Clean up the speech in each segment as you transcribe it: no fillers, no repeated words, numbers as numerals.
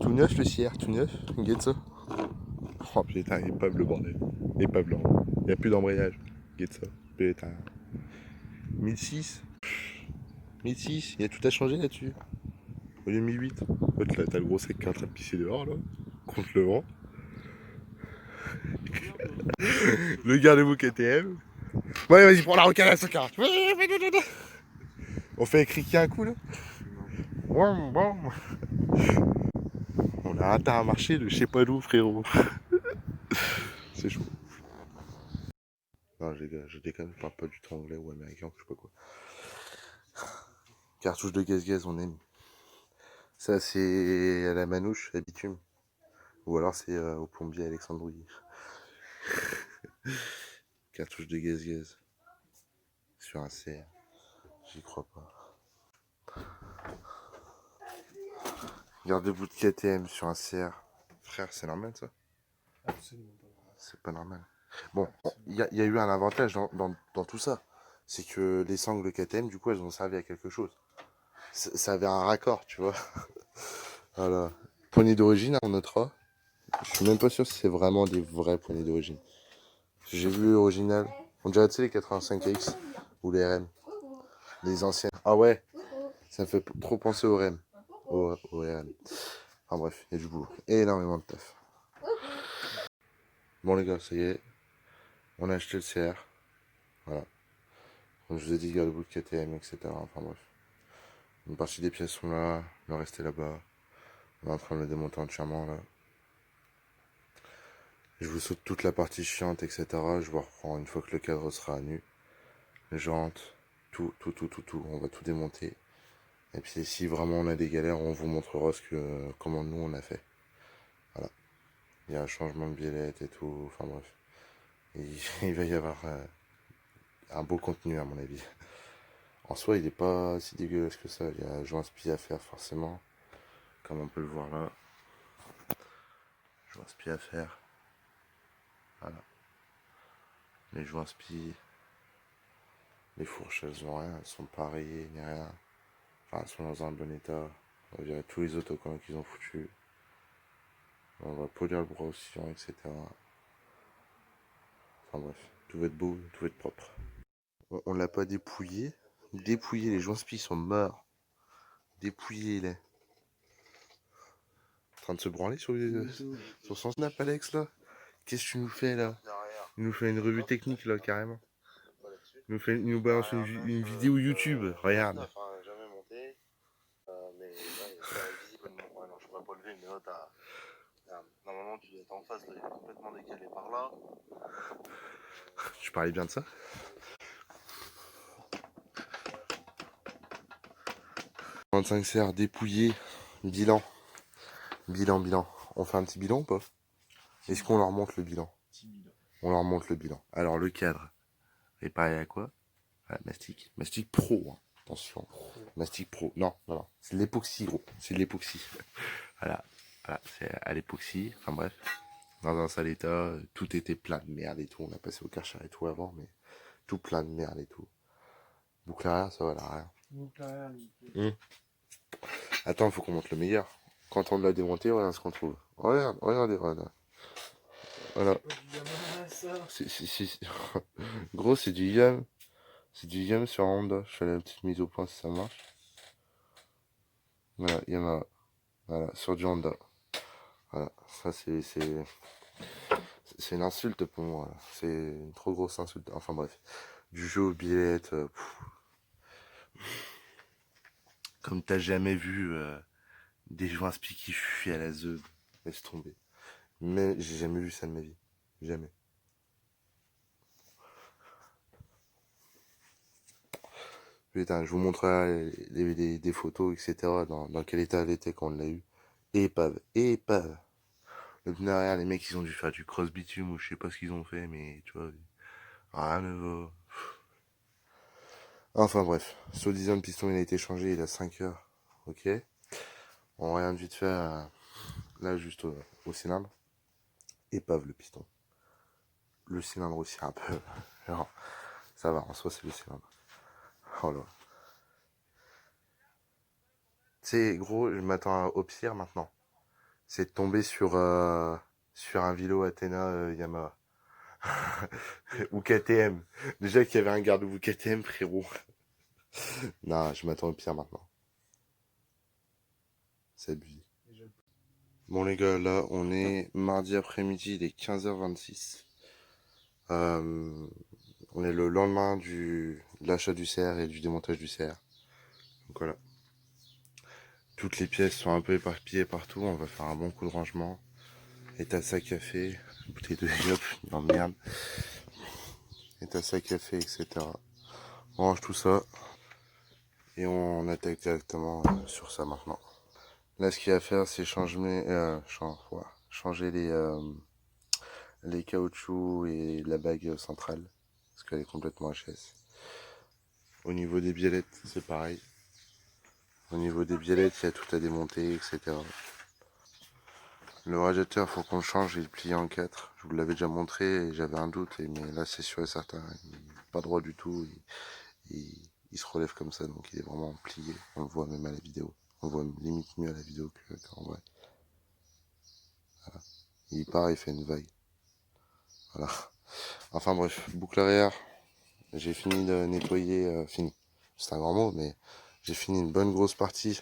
Tout neuf le CR, tout neuf, get ça. Oh putain, épave le bordel. Épave le bordel. Il n'y a plus d'embrayage. Get ça. Putain. 1006. 1006, il y a tout à changer là-dessus. Au lieu de 1008. En fait, là, t'as le gros sec qui est en train de pisser dehors, là. Contre le vent. Le garde-boue KTM. Ouais, vas-y, prends la rocade à 140. On fait criquer un coup, là. On a atteint un marché de je sais pas d'où, frérot. C'est chaud. Non, je déconne, je parle pas du tout anglais ou américain, je sais pas quoi. Cartouche de gaz-gaz, on aime. Ça, c'est à la manouche, à bitume. Ou alors c'est au plombier Alexandrouille. Cartouche de gaz-gaz. Sur un CR. J'y crois pas. Garde-boue de KTM sur un CR. Frère, c'est normal ça? Absolument pas. C'est pas normal. Bon, il y a eu un avantage dans tout ça. C'est que les sangles KTM, du coup, elles ont servi à quelque chose. Ça avait un raccord, tu vois. Voilà. Poignée d'origine, on notera. Je suis même pas sûr si c'est vraiment des vraies poignées d'origine. J'ai vu l'original. On dirait, tu sais, les 85X ou les RM. Les anciennes. Ah ouais, ça me fait trop penser au RM. Au RM. Enfin bref, il y a du boulot. Énormément de taf. Bon les gars, ça y est. On a acheté le CR. Voilà. Comme je vous ai dit, garde-boue de KTM, etc. Enfin bref. Une partie des pièces sont là. Le reste est là-bas. On est en train de le démonter entièrement là. Je vous saute toute la partie chiante, etc. Je vous reprends une fois que le cadre sera à nu. Les jantes, tout. On va tout démonter. Et puis si vraiment on a des galères, on vous montrera comment nous on a fait. Voilà. Il y a un changement de biellette et tout. Enfin bref. Il va y avoir un beau contenu à mon avis. En soi, il est pas si dégueulasse que ça. Il y a un joint spi à faire forcément. Comme on peut le voir là. Joint spi à faire. Voilà. Les joints spi. Les fourches, elles ont rien. Elles sont pas rayées ni rien. Enfin, elles sont dans un bon état. On dirait tous les autocollants qu'ils ont foutus. On va polir le bras aussi, etc. Enfin bref, tout va être beau, tout va être propre. On l'a pas dépouillé. Dépouillé, les joints spi sont morts. Dépouillez-les. En train de se branler sur son snap, Alex, là. Qu'est-ce que tu nous fais, là? Il nous fait une revue technique, là, carrément. Il nous balance une vidéo YouTube. Regarde. Jamais monté. Mais là, visiblement. Ouais, non, je pourrais pas lever, mais là, t'as. Normalement, tu dois être en face, là, il est complètement décalé par là. Tu parlais bien de ça? 25 CR dépouillé. Bilan. Bilan. On fait un petit bilan ou pas? Est-ce qu'on leur montre le bilan? On leur montre le bilan. Alors, le cadre. Réparé à quoi? À Mastic. Mastic Pro, hein. Attention. Mastic Pro. Non. C'est de l'époxy, gros. C'est de l'époxy. Voilà. C'est à l'époxy. Enfin bref. Dans un sale état. Tout était plein de merde et tout. On a passé au Karcher et tout avant, mais tout plein de merde et tout. Boucle arrière, ça va l'arrière. Boucle arrière. Attends, faut qu'on monte le meilleur. Quand on l'a démonté, voilà ce qu'on trouve. Regardez. Voilà. Gros, c'est du Yam. C'est du Yam sur Honda. Je fais la petite mise au point si ça marche. Voilà, Yamaha. Voilà, sur du Honda. Voilà, ça c'est une insulte pour moi. C'est une trop grosse insulte. Enfin bref. Du jeu aux billettes. Comme t'as jamais vu des joints spi qui fuient à la zeub. Laisse tomber. Mais j'ai jamais vu ça de ma vie. Jamais. Putain, je vous montrerai des photos, etc. Dans quel état elle était quand on l'a eu. Épave. Le pneu arrière, les mecs, ils ont dû faire du cross bitume ou je sais pas ce qu'ils ont fait, mais tu vois, rien ne va. Enfin bref, soi-disant le piston il a été changé, il a 5 heures. Ok. On rien de vite fait là juste au cylindre. Épave le piston. Le cylindre aussi un peu. Alors, ça va, en soi c'est le cylindre. Oh là. Tu sais, gros, je m'attends au pire maintenant. c'est de tomber sur un vélo Athena Yamaha. Ou KTM. Déjà qu'il y avait un garde-boue KTM, frérot. Non, je m'attends au pire maintenant. C'est abusé. Bon les gars, là on est mardi après-midi, il est 15h26. On est le lendemain de l'achat du CR et du démontage du CR. Donc voilà. Toutes les pièces sont un peu éparpillées partout, on va faire un bon coup de rangement. Et tasse à café, bouteille de yop, non merde. Et tasse à café, etc. On range tout ça. Et on attaque directement sur ça maintenant. Là ce qu'il y a à faire c'est changer les caoutchoucs et la bague centrale. Parce qu'elle est complètement HS. Au niveau des biellettes c'est pareil. Au niveau des biellettes il y a tout à démonter, etc. Le radiateur faut qu'on le change, il est plié en 4. Je vous l'avais déjà montré et j'avais un doute. Mais là c'est sûr et certain. Il n'est pas droit du tout. Il se relève comme ça, donc il est vraiment plié. On le voit même à la vidéo. On le voit limite mieux à la vidéo qu'en vrai. Voilà. Il part, il fait une vague. Voilà. Enfin bref, boucle arrière. J'ai fini de nettoyer, fini. C'est un grand mot, mais j'ai fini une bonne grosse partie.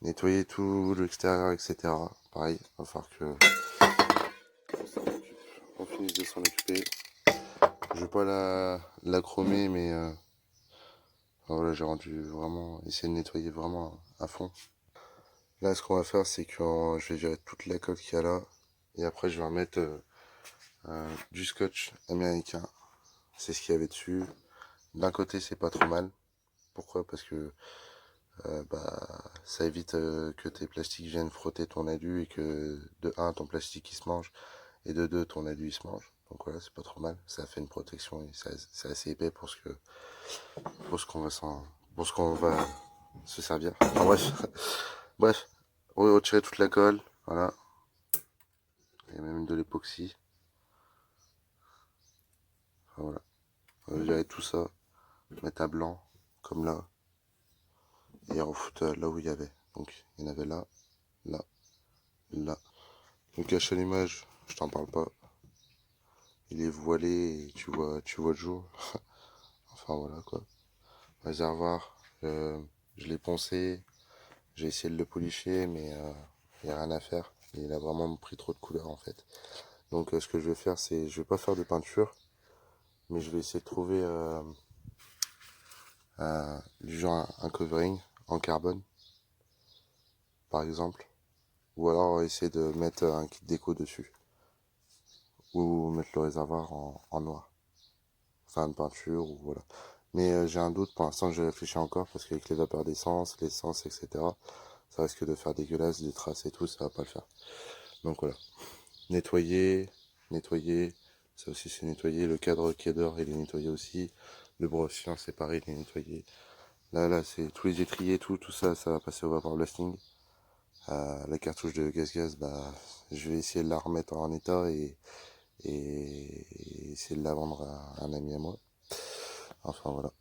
Nettoyer tout l'extérieur, etc. Pareil, il va falloir que on finisse de s'en occuper. Je vais pas la chromer, mais voilà, j'ai rendu vraiment, essayer de nettoyer vraiment à fond. Là, ce qu'on va faire, c'est que je vais virer toute la coque qu'il y a là. Et après, je vais remettre du scotch américain. C'est ce qu'il y avait dessus. D'un côté, c'est pas trop mal. Pourquoi? Parce que ça évite que tes plastiques viennent frotter ton alu et que de un ton plastique il se mange et de 2 ton alu il se mange. Donc voilà, c'est pas trop mal. Ça fait une protection et c'est assez épais pour ce qu'on va se servir. Enfin, bref, bref, on va retirer toute la colle. Voilà. Il y a même de l'époxy. Enfin, voilà. On va virer tout ça, mettre à blanc comme là et refoutre là où il y avait. Donc il y en avait là, là, là. Donc à l'image, je t'en parle pas. Il est voilé et tu vois le jour. Enfin voilà quoi. Réservoir, je l'ai poncé, j'ai essayé de le policher, mais il n'y a rien à faire. Il a vraiment pris trop de couleur en fait. Donc ce que je vais faire, c'est, je vais pas faire de peinture, mais je vais essayer de trouver du genre un covering en carbone, par exemple. Ou alors essayer de mettre un kit déco dessus. Ou mettre le réservoir en noir. Enfin, une peinture, ou voilà. Mais j'ai un doute, pour l'instant je réfléchis encore, parce qu'avec les vapeurs d'essence, l'essence, etc., ça risque de faire dégueulasse, des traces et tout, ça va pas le faire. Donc voilà. Nettoyer, nettoyer, ça aussi c'est nettoyé. Le cadre qui est dehors, il est nettoyé aussi. Le brosse-chien, c'est pareil, il est nettoyé. Là, c'est tous les étriers, tout ça, ça va passer au vapor blasting. La cartouche de gaz-gaz, je vais essayer de la remettre en état et essayer de la vendre à un ami à moi. Enfin voilà.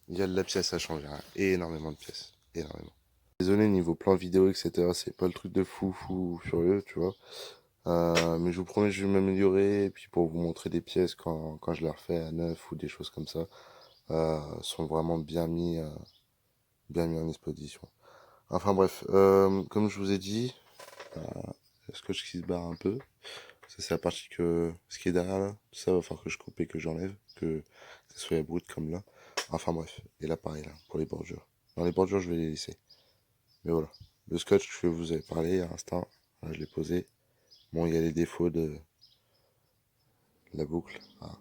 Il y a de la pièce à changer, hein. Énormément de pièces. Énormément. Désolé, niveau plan vidéo, etc., c'est pas le truc de fou furieux, tu vois. Mais je vous promets, je vais m'améliorer. Et puis pour vous montrer des pièces quand je les refais à neuf ou des choses comme ça, sont vraiment bien mis en exposition. Enfin bref, comme je vous ai dit, le scotch qui se barre un peu. Ça c'est la partie ce qui est derrière là, tout ça va falloir que je coupe et que j'enlève, que ça soit brut comme là. Enfin bref, et là pareil là, pour les bordures. Dans les bordures je vais les laisser. Mais voilà, le scotch que je vous avais parlé à l'instant, là, je l'ai posé. Bon, il y a les défauts de la boucle, hein,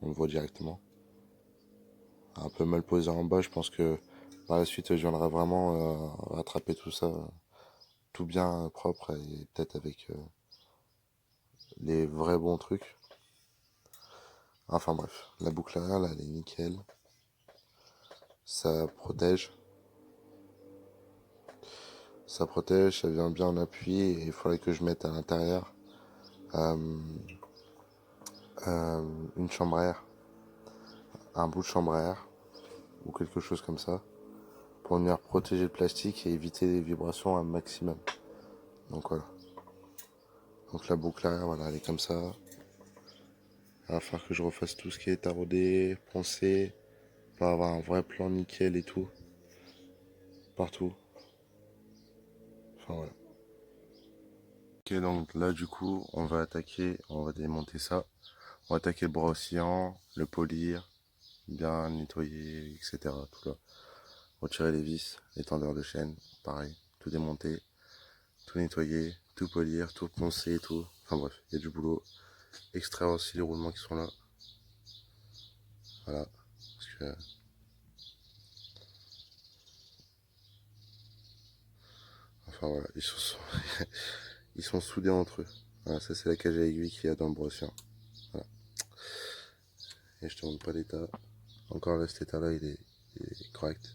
on le voit directement. Un peu mal posé en bas, je pense que par la suite je viendrai vraiment rattraper tout ça, tout bien propre et peut-être avec les vrais bons trucs. Enfin bref, la boucle arrière là, elle est nickel. Ça protège. Ça protège, ça vient bien en appui et il faudrait que je mette à l'intérieur euh, une chambre à air, un bout de chambre à air ou quelque chose comme ça pour venir protéger le plastique et éviter les vibrations un maximum. Donc voilà. Donc la boucle arrière, voilà, elle est comme ça. Il va falloir que je refasse tout ce qui est taraudé, poncé, pour avoir un vrai plan nickel et tout. Partout. Enfin voilà. Ok, donc là du coup, on va attaquer, on va démonter ça. On va attaquer le bras oscillant, le polir, bien nettoyer, etc. Tout là. Retirer les vis, les tendeurs de chaîne, pareil. Tout démonter, tout nettoyer, tout polir, tout poncer et tout. Enfin bref, il y a du boulot. Extraire aussi les roulements qui sont là. Voilà. Parce que... Enfin voilà, ils sont soudés entre eux. Voilà, ça c'est la cage à aiguille qu'il y a dans le bras oscillant. Voilà. Et je te montre pas l'état. Encore là, cet état-là, il est correct.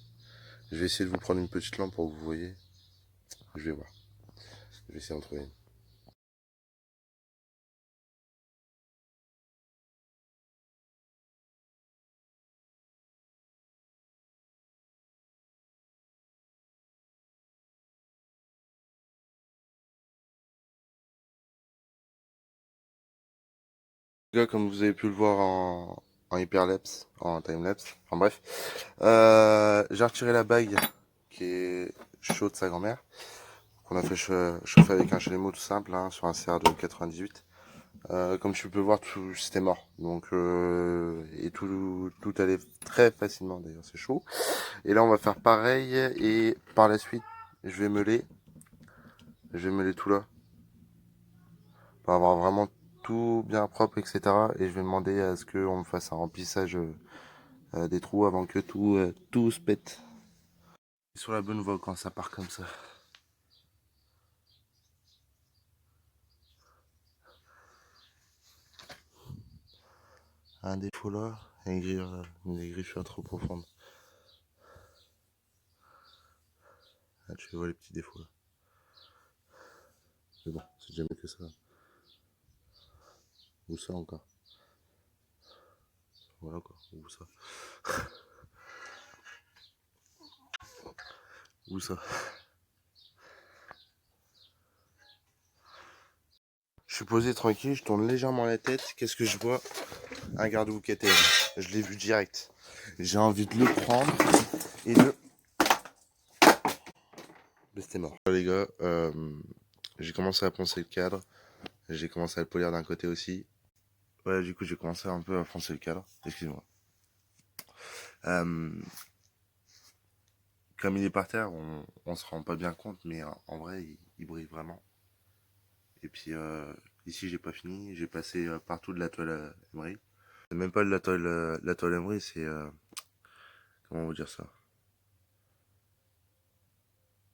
Je vais essayer de vous prendre une petite lampe pour que vous voyez. Je vais voir. Je vais essayer d'en trouver une. Là, comme vous avez pu le voir en hyperlapse, en timelapse, enfin bref, j'ai retiré la bague qui est chaude de sa grand-mère, qu'on a fait chauffer avec un chalumeau tout simple, hein, sur un CR de 98. Comme tu peux voir, tout c'était mort. Donc et tout allait très facilement d'ailleurs, c'est chaud. Et là on va faire pareil et par la suite je vais meuler tout là pour avoir vraiment tout bien propre, etc. Et je vais demander à ce qu'on me fasse un remplissage des trous avant que tout se pète. Sur la bonne voie quand ça part comme ça. Un défaut là, une griffure trop profonde. Là, tu vois les petits défauts là. Mais bon, c'est jamais que ça. Ou ça encore. Voilà quoi, ou ça. Ou ça. Je suis posé tranquille, je tourne légèrement la tête. Qu'est-ce que je vois? Un garde-boue KTM. Je l'ai vu direct. J'ai envie de le prendre et de... Mais c'était mort. Les gars, j'ai commencé à poncer le cadre. J'ai commencé à le polir d'un côté aussi. Ouais, du coup, j'ai commencé un peu à poncer le cadre. Excuse-moi. Euh, Comme il est par terre, on se rend pas bien compte, mais en vrai, il brille vraiment. Et puis ici, j'ai pas fini. J'ai passé partout de la toile Emery. C'est même pas de la toile Emery, c'est comment vous dire ça?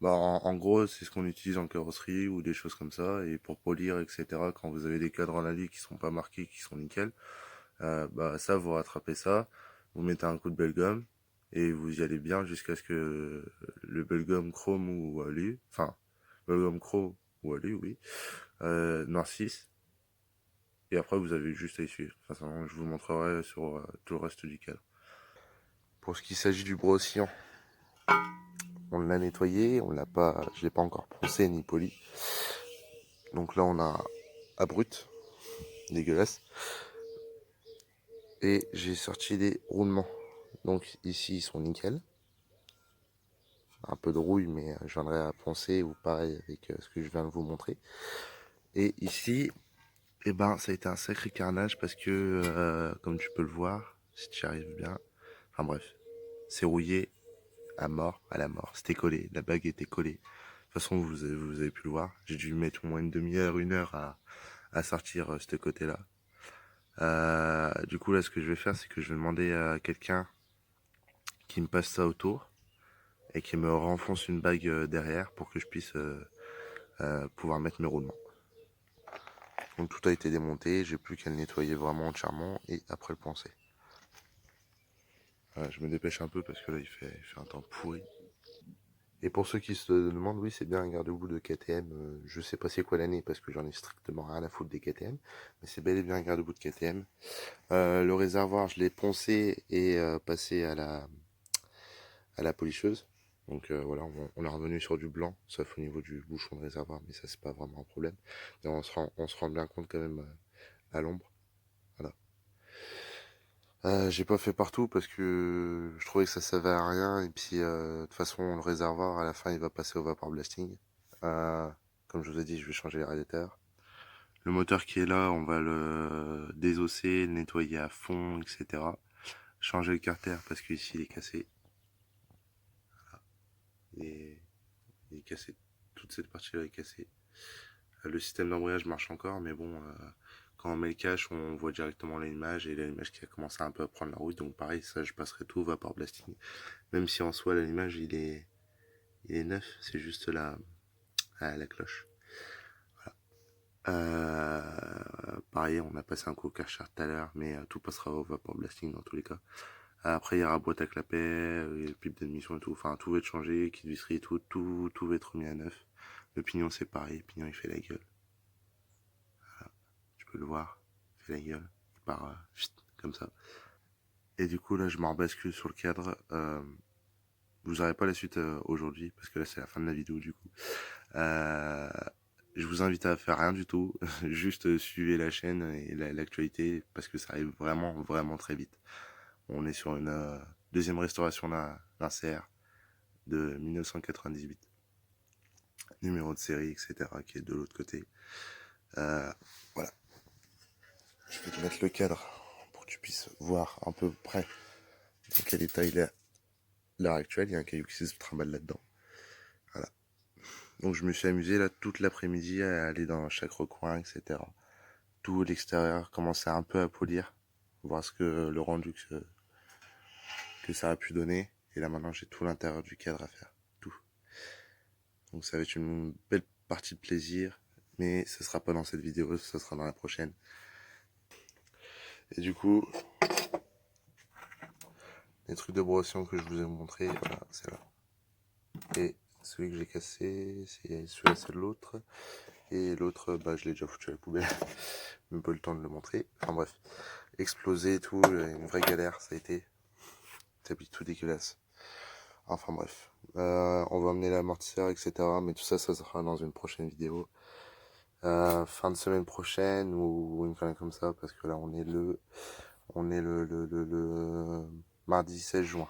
Bah, en gros, c'est ce qu'on utilise en carrosserie ou des choses comme ça. Et pour polir, etc., quand vous avez des cadres en alu qui sont pas marqués, qui sont nickel, bah ça, vous rattrapez ça, vous mettez un coup de belle-gomme et vous y allez bien jusqu'à ce que le belle-gomme chrome ou alu, enfin, belle-gomme chrome ou alu, oui, noircisse. Et après, vous avez juste à y suivre. De toute façon, je vous montrerai sur tout le reste du cadre. Pour ce qui s'agit du brossillon, on l'a nettoyé, on l'a pas, je l'ai pas encore poncé ni poli. Donc là, on a à brut, dégueulasse. Et j'ai sorti des roulements. Donc ici, ils sont nickel. Un peu de rouille, mais je viendrai à poncer ou pareil avec ce que je viens de vous montrer. Et ici, eh ben, ça a été un sacré carnage parce que, comme tu peux le voir, si tu y arrives bien, enfin bref, c'est rouillé à mort, à la mort. C'était collé, la bague était collée. De toute façon, vous avez pu le voir. J'ai dû mettre au moins une demi-heure, une heure à sortir ce côté-là. Du coup, là, ce que je vais faire, c'est que je vais demander à quelqu'un qui me passe ça autour et qui me renfonce une bague derrière pour que je puisse pouvoir mettre mes roulements. Donc tout a été démonté, j'ai plus qu'à le nettoyer vraiment entièrement et après le poncer. Voilà, je me dépêche un peu parce que là il fait un temps pourri. Et pour ceux qui se demandent, oui c'est bien un garde-boue de KTM, je sais pas c'est quoi l'année parce que j'en ai strictement rien à foutre des KTM, mais c'est bel et bien un garde-boue de KTM. Le réservoir je l'ai poncé et passé à la policheuse. Donc voilà, on est revenu sur du blanc, sauf au niveau du bouchon de réservoir, mais ça c'est pas vraiment un problème. Et on se rend bien compte quand même à l'ombre. Voilà. J'ai pas fait partout parce que je trouvais que ça servait à rien. Et puis de toute façon le réservoir à la fin il va passer au vapor blasting. Euh, Comme je vous ai dit, je vais changer les radiateurs. Le moteur qui est là, on va le désosser, le nettoyer à fond, etc. Changer le carter parce qu'ici il est cassé. Et il est cassé. Toute cette partie-là est cassée. Le système d'embrayage marche encore, mais bon, quand on met le cache, on voit directement l'allumage et l'allumage qui a commencé un peu à prendre la route. Donc pareil, ça, je passerai tout au vapor blasting. Même si en soi, l'allumage, il est neuf, c'est juste la cloche. Pareil, on a passé un coup au Karcher tout à l'heure, mais tout passera au vapor blasting dans tous les cas. Après, il y aura boîte à clapet, pipe d'admission et tout. Enfin, tout va être changé, kit visserie et tout va être remis à neuf. Le pignon, c'est pareil. Le pignon, il fait la gueule. Tu peux le voir. Il fait la gueule. Il part comme ça. Et du coup, là, je m'en rebascule sur le cadre. Vous n'aurez pas la suite aujourd'hui, parce que là, c'est la fin de la vidéo, du coup. Euh, je vous invite à faire rien du tout. Juste suivez la chaîne et l'actualité, parce que ça arrive vraiment, vraiment très vite. On est sur une deuxième restauration d'un CR de 1998. Numéro de série, etc. qui est de l'autre côté. Voilà. Je vais te mettre le cadre pour que tu puisses voir un peu près dans quel état il est à l'heure actuelle. Il y a un caillou qui se trimballe là-dedans. Voilà. Donc je me suis amusé là toute l'après-midi à aller dans chaque recoin, etc. Tout l'extérieur, commencer un peu à polir, voir ce que le rendu que ça a pu donner. Et là maintenant j'ai tout l'intérieur du cadre à faire. Tout. Donc ça va être une belle partie de plaisir. Mais ce sera pas dans cette vidéo, ce sera dans la prochaine. Et du coup, les trucs de brossillon que je vous ai montré, voilà, c'est là. Et celui que j'ai cassé, c'est celui-là, c'est l'autre. Et l'autre, bah, je l'ai déjà foutu à la poubelle. Même pas eu le temps de le montrer. Enfin bref, explosé et tout, une vraie galère, ça a été. T'habites tout dégueulasse. Enfin bref, on va amener l'amortisseur, etc. Mais tout ça, ça sera dans une prochaine vidéo. Fin de semaine prochaine ou une connerie comme ça, parce que là, on est le mardi 16 juin.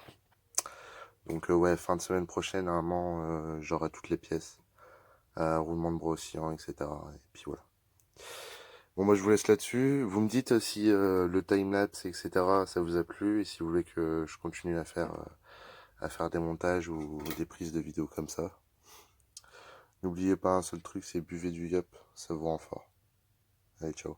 Donc ouais, fin de semaine prochaine, normalement, j'aurai toutes les pièces. Roulement de brossillon, etc. Et puis voilà. Bon, moi je vous laisse là-dessus. Vous me dites si le timelapse, etc. ça vous a plu et si vous voulez que je continue à faire des montages ou des prises de vidéos comme ça. N'oubliez pas un seul truc, c'est buvez du yop, ça vous rend fort. Allez, ciao.